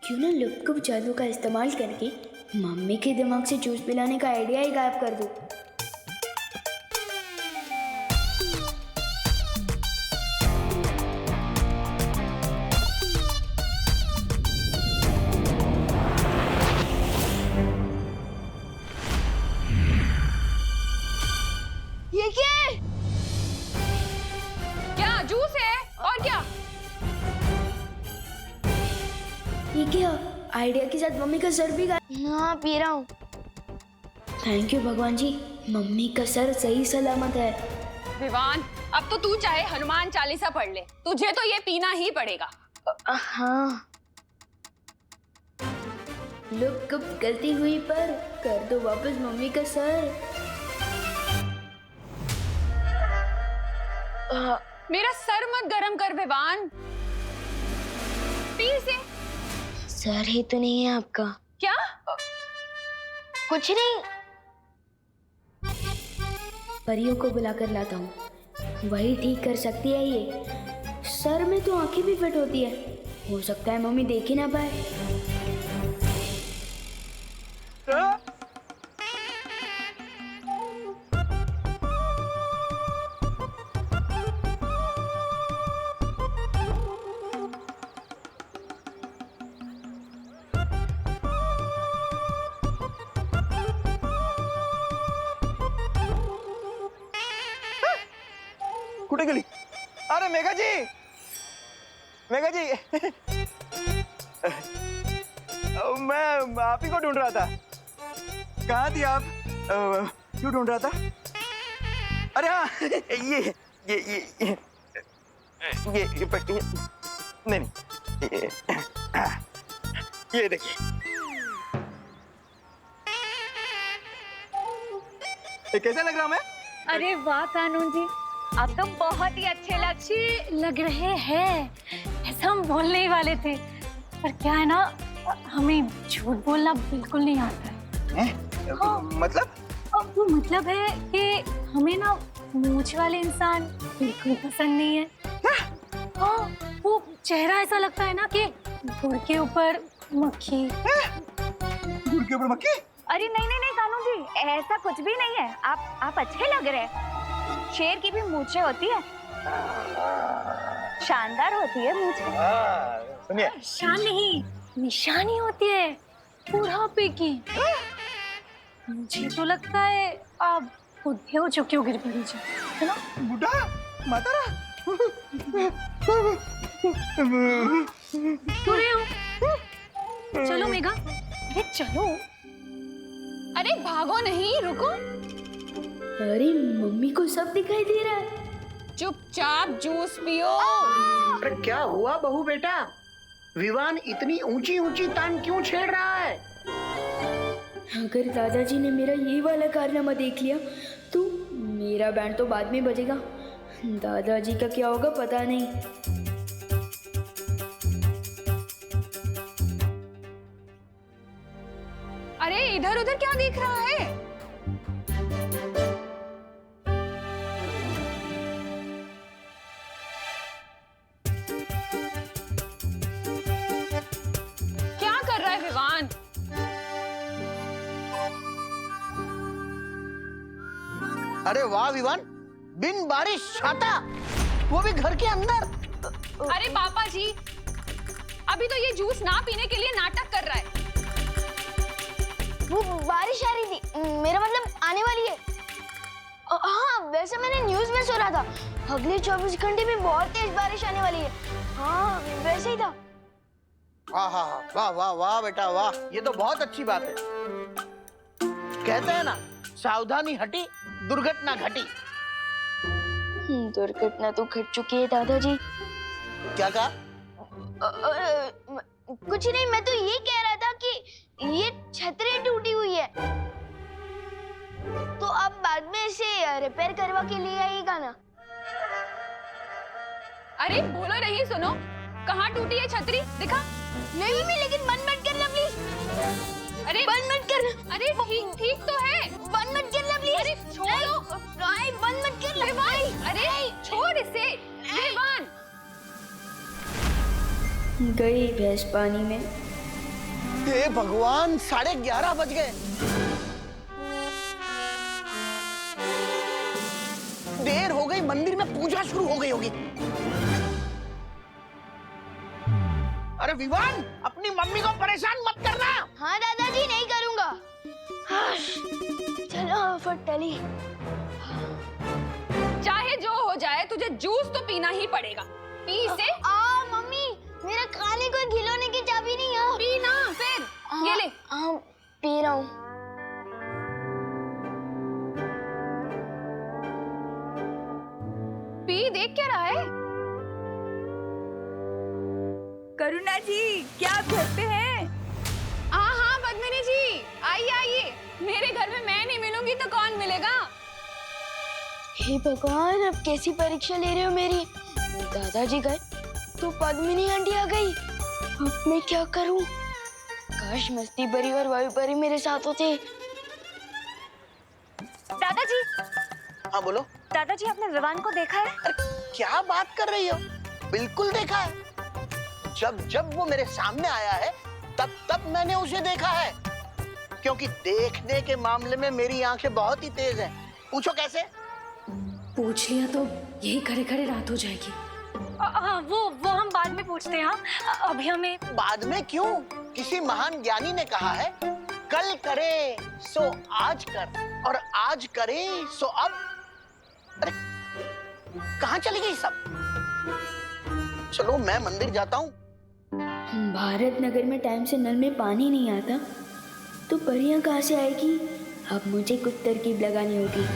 क्यों ना लुक जादू का इस्तेमाल करके मम्मी के दिमाग से जूस पिलाने का आइडिया ही गायब कर दूं। ये क्या है? क्या जूस है? और क्या? ये क्या? आइडिया के साथ मम्मी का सर भी गायब। हाँ पी रहा हूँ। थैंक यू भगवान जी, मम्मी का सर सही सलामत है। विवान, अब तो तू चाहे हनुमान चालीसा पढ़ ले, तुझे तो ये पीना ही पड़ेगा। हाँ लुक गलती हुई पर कर दो वापस मम्मी का सर। मेरा सर मत गरम कर विवान, पी से। सर ही तो नहीं है आपका। क्या? कुछ नहीं। परियों को बुलाकर लाता हूँ, वही ठीक कर सकती है ये। सर में तो आंखें भी फिट होती है, हो सकता है मम्मी देख ही ना पाए। कुठे गेली? अरे मेघा जी, मेघा जी मैं आप ही को ढूंढ रहा था। कहाँ थी आप? क्यों ढूंढ रहा था? अरे हाँ, ये नहीं ये देखिए। कैसा लग रहा मैं? अरे वाह कानून जी, आप तो बहुत ही अच्छे लग रहे हैं। ऐसा हम बोलने ही वाले थे, पर क्या है ना, हमें झूठ बोलना बिल्कुल नहीं आता है। हाँ। मतलब? अब वो मतलब है कि हमें ना मूंछ वाले इंसान बिल्कुल पसंद नहीं है। हाँ, वो चेहरा ऐसा लगता है ना कि गुड़ के ऊपर मक्खी। गुड़ के ऊपर मक्खी? अरे नहीं नहीं नहीं कानून जी, ऐसा कुछ भी नहीं है। आप अच्छे लग रहे हैं। शेर की भी मूछें होती है, शानदार होती है मूछें। सुनिए, शान नहीं, निशानी होती है बुढ़ापे की। मुझे तो लगता है आप बुढ़े हो चुके हो गिरपड़ी जी, है ना? बुढ़ा मातारा बुरे हो। चलो मेघा, अरे चलो। अरे भागो नहीं, रुको। अरे मम्मी को सब दिखाई दे रहा है। चुपचाप जूस पियो। अरे क्या हुआ बहू बेटा? विवान इतनी ऊंची ऊंची तान क्यों छेड़ रहा है? अगर दादाजी ने मेरा ये वाला कारनामा देख लिया तो मेरा बैंड तो बाद में बजेगा। दादाजी का क्या होगा पता नहीं। अरे इधर उधर क्या देख रहा है? क्या कर रहा है विवान? अरे वाह विवान, बिन बारिश छाता, वो भी घर के अंदर। अरे पापा जी, अभी तो ये जूस ना पीने के लिए नाटक कर रहा है। वो बारिश आ रही थी, मेरा मतलब आने वाली है। हाँ वैसे मैंने न्यूज़ में सुना था अगले 24 घंटे में बहुत तेज बारिश आने वाली है। हाँ वैसे ही था। हाँ हाँ हाँ, वाह वाह वाह बेटा वाह, ये तो बहुत अच्छी बात है। कहते हैं ना, सावधानी हटी दुर्घटना घटी। दुर्घटना तो घट चुकी है दादाजी। क्या कहा? कुछ नहीं, मैं तो ये कह रहा था कि ये छतरी टूटी हुई है, तो अब बाद में इसे रिपेयर करवा के लिए आइएगा ना। अरे बोलो नहीं, सुनो, कहाँ टूटी है छतरी? दिखा। नहीं भी, लेकिन बंद मत करना प्लीज। अरे बंद मत करना। अरे ठीक तो है। बंद मत करना प्लीज। अरे छोड़ो। नहीं बंद मत करना। अरे छोड़ इसे। विवान, गई भैंस पानी में, हे भगवान, 11:30 बज गए। देर हो गई, मंदिर में पूजा शुरू हो गई होगी। अरे विवान, अपनी मम्मी को परेशान मत करना। हाँ दादाजी, नहीं करूंगा। चलो फटली। चाहे जो हो जाए, तुझे जूस तो पीना ही पड़ेगा। पी इसे। मम्मी, मेरा खाने को खिलौने की चाबी नहीं है। पी ना फिर। ये ले। पी रहा हूँ। पी, देख क्या रहा है? करुणा जी, क्या आप घर पे हैं? हाँ हाँ पद्मिनी जी, आइए आइए। मेरे घर में मैं नहीं मिलूंगी तो कौन मिलेगा? हे भगवान, अब कैसी परीक्षा ले रहे हो मेरी? दादाजी गए तो पद्मिनी आंटी आ गई। अब मैं क्या करूं? काश मस्ती परी और वायु परी मेरे साथ होते। दादाजी, हाँ बोलो। दादाजी आपने विवान को देखा है? अरे क्या बात कर रही हो? बिल्कुल देखा है। जब जब वो मेरे सामने आया है, तब तब मैंने उसे देखा है। क्योंकि देखने के मामले में मेरी आंखें बहुत ही तेज हैं। पूछो कैसे? पूछ लिया तो यही खड़े खड़े रात हो जाएगी। वो हम बाद में पूछते हैं। हाँ, अभी हमें। बाद में क्यों? किसी महान ज्ञानी ने कहा है, कल करे सो आज कर और आज करे सो अब। अरे कहाँ चली गई सब? चलो मैं मंदिर जाता हूँ। भारत नगर में टाइम से नल में पानी नहीं आता तो परियां कहाँ से आएगी? अब मुझे कुछ तरकीब लगानी होगी।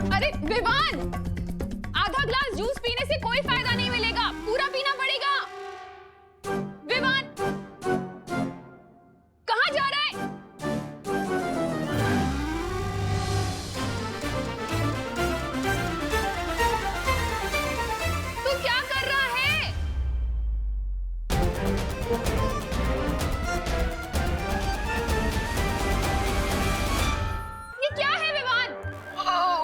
अरे विवान, आधा ग्लास जूस पीने से कोई फायदा नहीं मिलेगा, पूरा पीना पड़ेगा। विवान, कहाँ जा रहा है? तू क्या कर रहा है? ये क्या है विवान?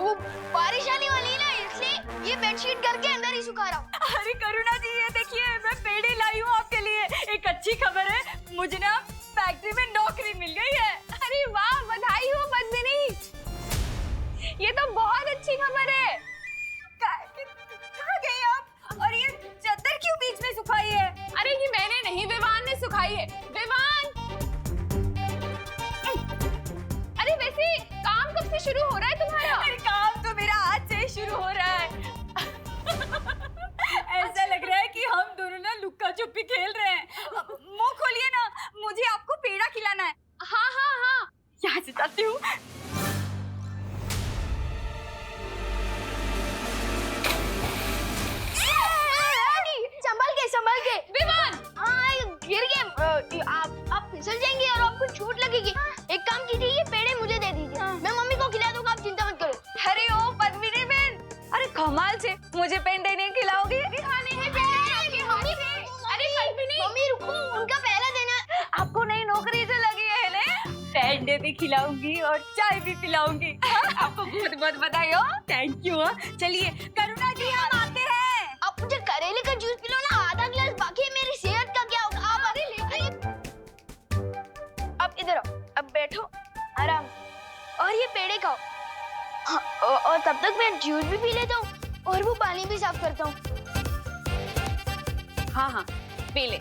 वो बारिश आने वाली है ना, इसलिए ये बेडशीट करके अंदर ही सुखा रहा हूँ। अरे करुणा जी, ये देखिए, मैं पेड़े लाई हूँ आपके लिए। एक अच्छी खबर है, मुझे ना फैक्ट्री में नौकरी मिल गई है। अरे वाह, बधाई हो पद्मिनी। ये तो बहुत अच्छी खबर है। कहाँ गई आप? और ये चादर क्यों बीच में सुखाई है? अरे ये मैंने नहीं, विवान ने सुखाई है। विवान, अरे वैसे काम कब से शुरू हो रहा है तुम्हारा? अरे काम तो मेरा आज से ही शुरू हो रहा है। ऐसा लग रहा है कि हम दोनों ना लुक्का छुपी खेल रहे हैं। मुंह खोलिए ना, मुझे आपको पेड़ा खिलाना है। हाँ हाँ हाँ। यहाँ से जाती हूँ। संभल के। विवान, हाँ, गिर गए। आप फिसल जाएंगे और आपको चोट लगेगी। एक काम कीजिए, ये पेड़े मुझे दे दीजिए। मैं मम्मी को खिला दूंगा, आप चिंता मत करो। अरे ओ पद्मिनी बहन, अरे कमाल से मुझे पेंडे नहीं खिलाओगी? खाने हैं पेड़े आपके हाथ से। अरे पद्मिनी, मम्मी रुको, उनका पहला देना। आपको नई नौकरी जो लगी है ना, पेंडे भी खिलाऊंगी और चाय भी पिलाऊंगी। आपको बहुत बहुत बधाई हो। Thank you. चलिए करुणा जी, हम आते हैं। आप मुझे करेले का जूस पिलो ना, आधा गिलास बाकी है। मेरी सेहत का क्या होगा? आप अरे अब इधर आओ, अब बैठो आराम, और ये पेड़े खाओ। हाँ, और तब तक मैं जूस भी पी लेता हूँ और वो पानी भी साफ करता हूँ। हाँ हाँ पी ले।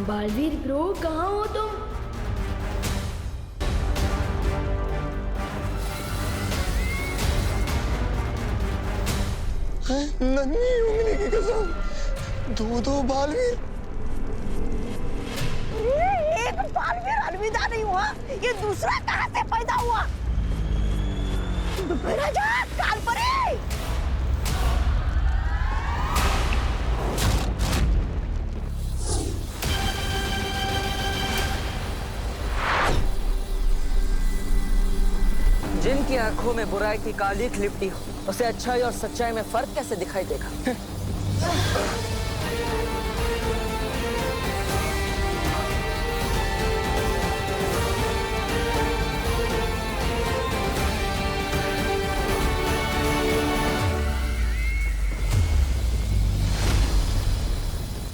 बालवीर ब्रो, कहाँ हो तुम? नन्ही उंगली की कसम, दो बालवीर। एक बालवीर अलविदा नहीं हुआ, ये दूसरा कहाँ से पैदा हुआ? मेरा जान काल परे। जिनकी आंखों में बुराई की कालिख लिपटी हो, उसे अच्छाई और सच्चाई में फर्क कैसे दिखाई देगा?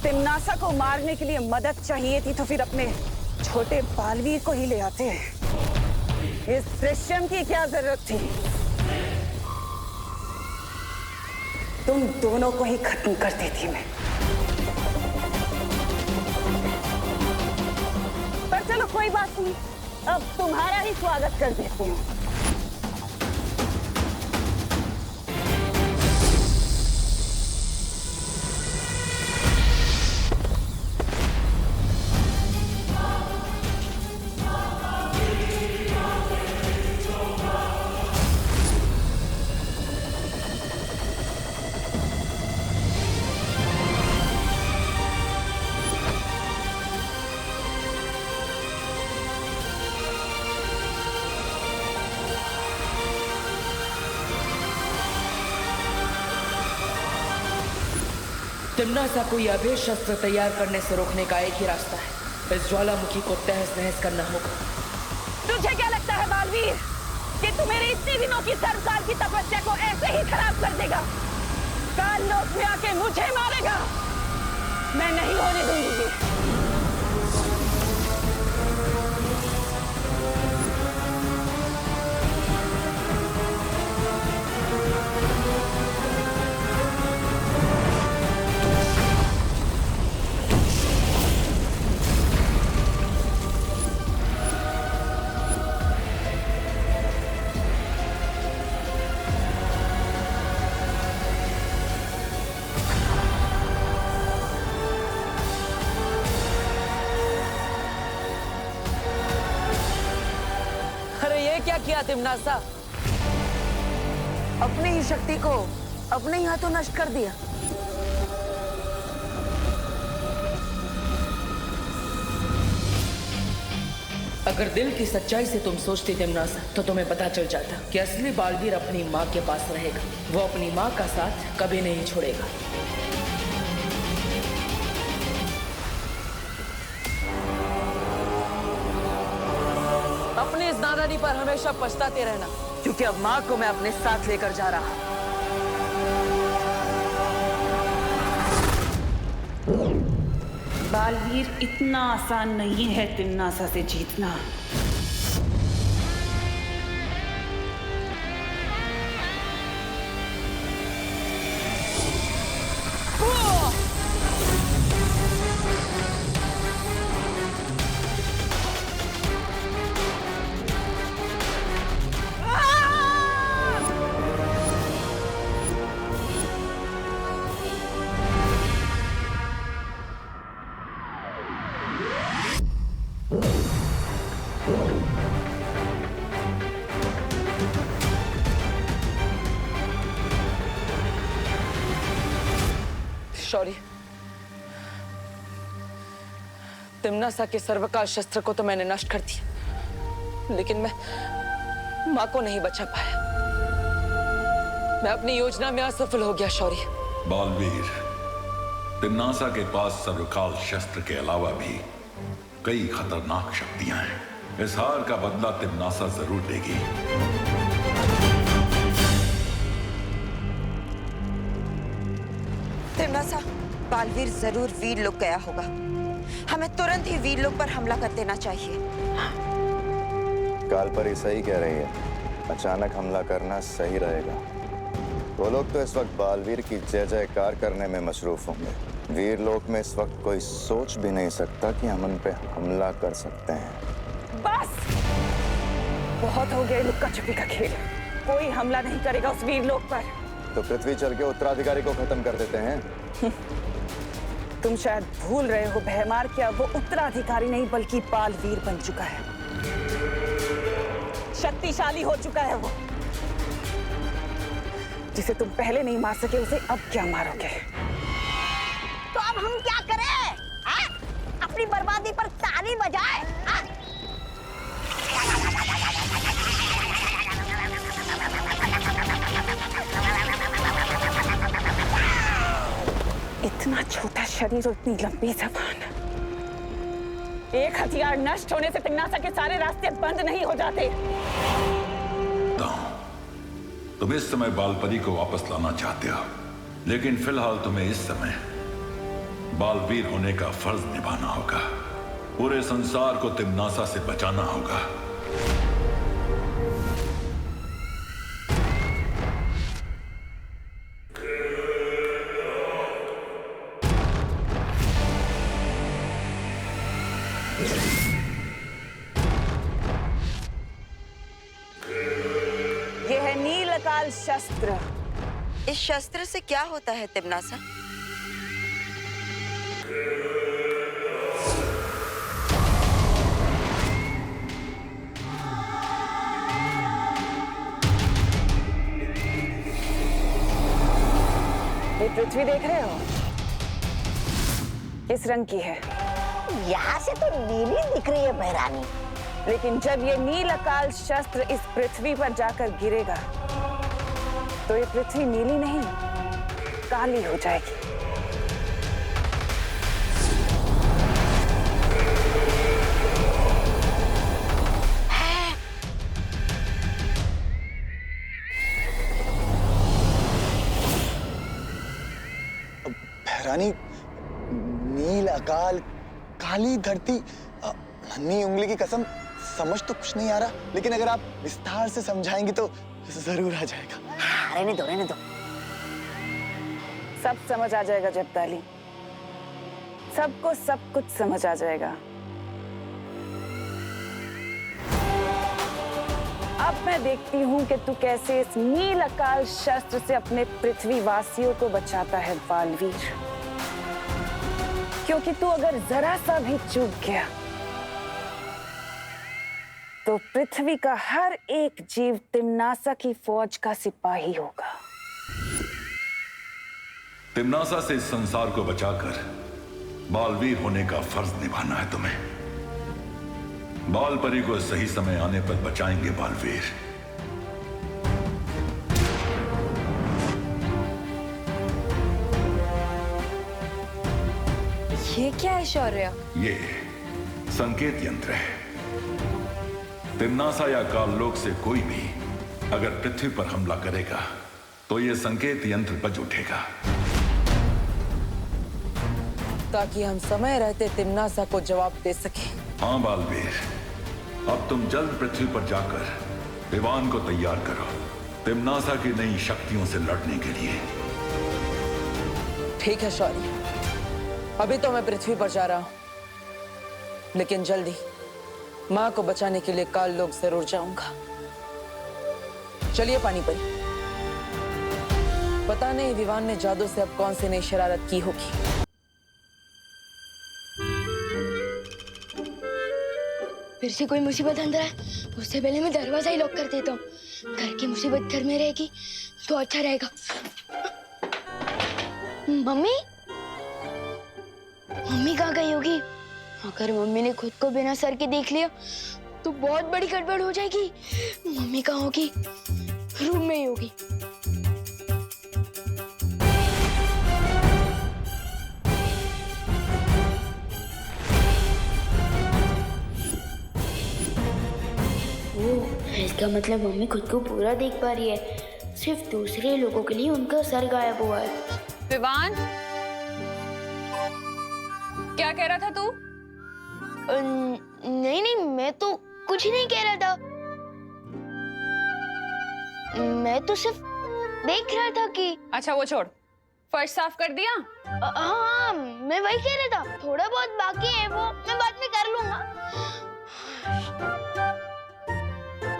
तिम्नासा को मारने के लिए मदद चाहिए थी तो फिर अपने छोटे बालवीर को ही ले आते। इस दृश्यम की क्या जरूरत थी? तुम दोनों को ही खत्म कर देती मैं। पर चलो कोई बात नहीं, अब तुम्हारा ही स्वागत कर देती हूँ। तिम्नासा को यह अभेद शस्त्र तैयार करने से रोकने का एक ही रास्ता है, इस ज्वालामुखी को तहस नहस करना होगा। तुझे क्या लगता है बालवीर कि तू मेरी इतनी दिनों की सर्वकाल की तपस्या को ऐसे ही खराब कर देगा? काल लोक में आके मुझे मारेगा? मैं नहीं होने दूंगी। क्या किया तिम्नासा? अपनी ही शक्ति को अपने ही हाथों नष्ट कर दिया। अगर दिल की सच्चाई से तुम सोचती तिम्नासा तो तुम्हें पता चल जाता कि असली बालवीर अपनी माँ के पास रहेगा। वो अपनी माँ का साथ कभी नहीं छोड़ेगा। अपने इस नादानी पर हमेशा पछताते रहना, क्योंकि अब माँ को मैं अपने साथ लेकर जा रहा हूँ। बालवीर इतना आसान नहीं है तिम्नासा से जीतना। शौर्य, तिम्नासा के सर्वकाल शस्त्र को तो मैंने नष्ट कर दिया, लेकिन मैं माँ को नहीं बचा पाया। मैं अपनी योजना में असफल हो गया शौर्य। बालवीर, तिम्नासा के पास सर्वकाल शस्त्र के अलावा भी कई खतरनाक शक्तियां हैं। इस हार का बदला तिम्नासा जरूर लेगी। तिम्नासा, बालवीर जरूर वीर लोक गया होगा। हमें तुरंत ही वीर लोक पर हमला कर देना चाहिए। कालपरी सही कह रही है, अचानक हमला करना सही रहेगा। वो लोग तो इस वक्त बालवीर की जय जयकार करने में मशरूफ होंगे। वीर लोक में इस वक्त कोई सोच भी नहीं सकता कि हम उन पे हमला कर सकते हैं। बस बहुत हो गया लुक्का छुपी का खेल। कोई हमला नहीं करेगा उस वीर लोक पर। तो पृथ्वी चल के उत्तराधिकारी को खत्म कर देते हैं। तुम शायद भूल रहे हो भयमार, क्या वो उत्तराधिकारी नहीं बल्कि बालवीर बन चुका है। शक्तिशाली हो चुका है वो। जिसे तुम पहले नहीं मार सके उसे अब क्या मारोगे? तो अब हम क्या करें? अपनी बर्बादी पर ताली बजाए? इतना छोटा शरीर और इतनी लंबी जबान। एक हथियार नष्ट होने से तिम्नासा के सारे रास्ते बंद नहीं हो जाते। तुम इस समय बालपरी को वापस लाना चाहते हो, लेकिन फिलहाल तुम्हें इस समय बालवीर होने का फर्ज निभाना होगा। पूरे संसार को तिम्नासा से बचाना होगा। ये है नीलकाल शस्त्र। इस शस्त्र से क्या होता है तिम्नासा? ये पृथ्वी देख रहे हो, किस रंग की है? यहाँ से तो नीली दिख रही है बहरानी। लेकिन जब ये नीलकाल शस्त्र इस पृथ्वी पर जाकर गिरेगा तो ये पृथ्वी नीली नहीं, काली हो जाएगी। बहरानी, नील अकाल, काली धरती, नन्ही उंगली की कसम, समझ तो कुछ नहीं आ रहा, लेकिन अगर आप विस्तार से समझाएंगी तो जरूर आ जाएगा। रहने दो, रहने दो। सब समझ आ जाएगा जब्ताली, सबको सब कुछ समझ आ जाएगा। अब मैं देखती हूँ कि तू कैसे इस नील अकाल शस्त्र से अपने पृथ्वी वासियों को बचाता है बालवीर। क्योंकि तू अगर जरा सा भी चूक गया तो पृथ्वी का हर एक जीव तिम्नासा की फौज का सिपाही होगा। तिम्नासा से इस संसार को बचाकर बालवीर होने का फर्ज निभाना है तुम्हें। बालपरी को सही समय आने पर बचाएंगे बालवीर। ये क्या है शौर्य? ये संकेत यंत्र है। तिम्नासा या काललोक से कोई भी अगर पृथ्वी पर हमला करेगा तो ये संकेत यंत्र बज उठेगा, ताकि हम समय रहते तिम्नासा को जवाब दे सके। हाँ बालवीर, अब तुम जल्द पृथ्वी पर जाकर विवान को तैयार करो तिम्नासा की नई शक्तियों से लड़ने के लिए। ठीक है शौर्य, अभी तो मैं पृथ्वी पर जा रहा हूं, लेकिन जल्दी माँ को बचाने के लिए काललोक जरूर जाऊंगा। चलिए पानी परी, पता नहीं विवान ने जादू से अब कौन सी नई शरारत की होगी। फिर से कोई मुसीबत अंदर है, उससे पहले मैं दरवाजा ही लॉक कर देता हूँ। घर की मुसीबत घर में रहेगी तो अच्छा रहेगा। मम्मी, मम्मी कहाँ गई होगी? अगर मम्मी ने खुद को बिना सर के देख लिया तो बहुत बड़ी गड़बड़ हो जाएगी। मम्मी कहाँ होगी? रूम में ही होगी। इसका मतलब मम्मी खुद को पूरा देख पा रही है, सिर्फ दूसरे लोगों के लिए उनका सर गायब हुआ है। विवान, क्या कह रहा था तू? नहीं नहीं, मैं तो कुछ नहीं कह रहा था। मैं तो सिर्फ देख रहा था कि। अच्छा वो छोड़, फर्श साफ कर दिया? हाँ, मैं वही कह रहा था, थोड़ा बहुत बाकी है, वो मैं बाद में कर लूंगा।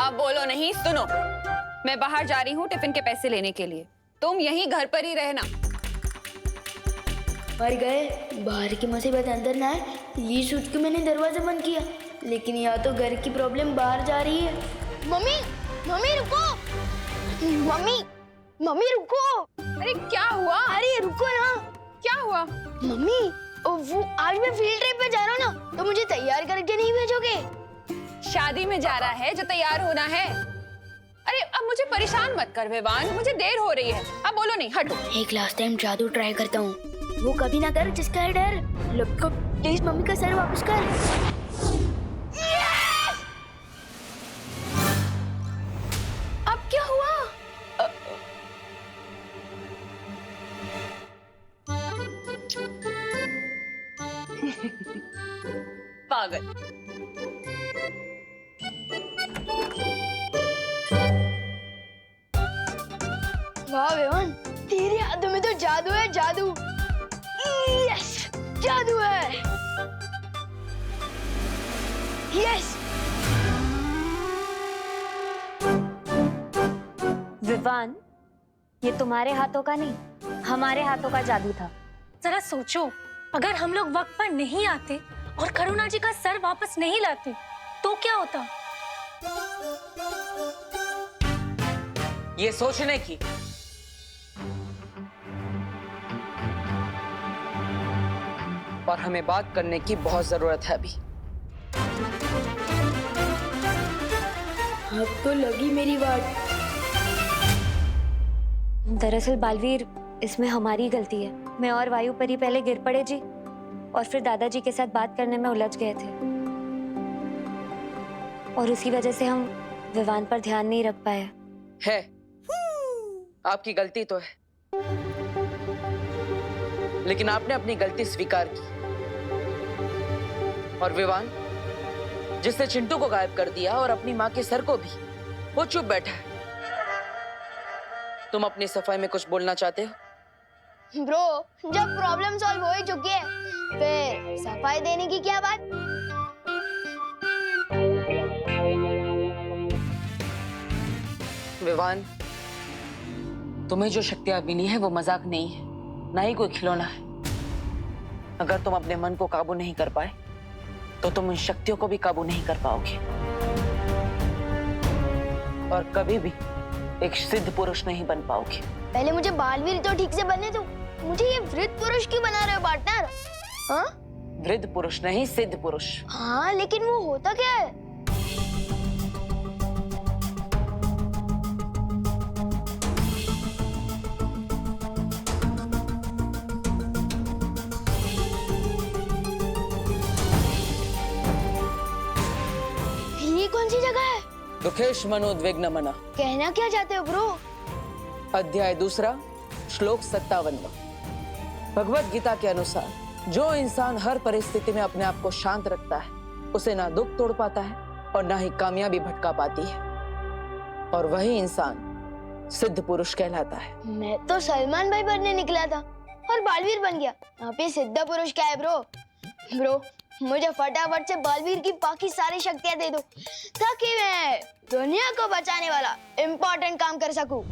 अब बोलो नहीं, सुनो, मैं बाहर जा रही हूँ टिफिन के पैसे लेने के लिए, तुम यहीं घर पर ही रहना। मर गए, बाहर की मुसीबत अंदर ना आए, ये सोच के मैंने दरवाजा बंद किया, लेकिन यहाँ तो घर की प्रॉब्लम बाहर जा रही है। मम्मी, मम्मी रुको, मम्मी, मम्मी रुको। अरे क्या हुआ? अरे रुको ना। क्या हुआ? मम्मी, वो आज मैं फील्ड ट्रिप पे जा रहा हूँ ना, तो मुझे तैयार करके नहीं भेजोगे? शादी में जा रहा है जो तैयार होना है। अरे अब मुझे परेशान मत कर विवान, मुझे देर हो रही है। अब बोलो नहीं, हटो। एक लास्ट टाइम जादू ट्राई करता हूँ, वो कभी ना कर जिसका है डर। लपको, प्लीज मम्मी का सर वापस कर। अब क्या हुआ? पागल। वाह विवान, तेरे हाथों में तो जादू है, जादू। यस, जादू है। यस। विवान, ये तुम्हारे हाथों का नहीं, हमारे हाथों का जादू था। जरा सोचो, अगर हम लोग वक्त पर नहीं आते और करुणा जी का सर वापस नहीं लाते तो क्या होता? ये सोचने की और हमें बात करने की बहुत जरूरत है अभी। अब तो लगी मेरी बात। दरअसल बालवीर, इसमें हमारी गलती है। मैं और वायु परी पहले गिर पड़े जी, और फिर दादाजी के साथ बात करने में उलझ गए थे, और उसी वजह से हम विवान पर ध्यान नहीं रख पाए। है, आपकी गलती तो है, लेकिन आपने अपनी गलती स्वीकार की। और विवान, जिसने चिंटू को गायब कर दिया और अपनी माँ के सर को भी, वो चुप बैठा है। तुम अपनी सफाई में कुछ बोलना चाहते हो? ब्रो, जब प्रॉब्लम सॉल्व हो ही चुकी है, फिर सफाई देने की क्या बात? विवान, तुम्हें जो शक्तियां मिली है वो मजाक नहीं है, ना ही कोई खिलौना है। अगर तुम अपने मन को काबू नहीं कर पाए तो तुम उन शक्तियों को भी काबू नहीं कर पाओगे, और कभी भी एक सिद्ध पुरुष नहीं बन पाओगे। पहले मुझे बालवीर तो ठीक से बनने दो। मुझे ये वृद्ध पुरुष क्यों बना रहे हो पार्टनर? हाँ? वृद्ध पुरुष नहीं, सिद्ध पुरुष। हाँ, लेकिन वो होता क्या है? ये कौन सी जगह है? दुखेश मनोद्विग्न मना। कहना क्या चाहते हो ब्रो? अध्याय 2, श्लोक 57। भगवत गीता के अनुसार जो इंसान हर परिस्थिति में अपने आप को शांत रखता है, उसे ना दुख तोड़ पाता है और ना ही कामयाबी भटका पाती है, और वही इंसान सिद्ध पुरुष कहलाता है। मैं तो सलमान भाई बनने निकला था और बालवीर बन गया। यहाँ पे सिद्ध पुरुष क्या है ब्रो? ब्रो, मुझे फटाफट से बालवीर की बाकी सारी शक्तियां दे दो, ताकि मैं दुनिया को बचाने वाला इम्पोर्टेंट काम कर सकूं।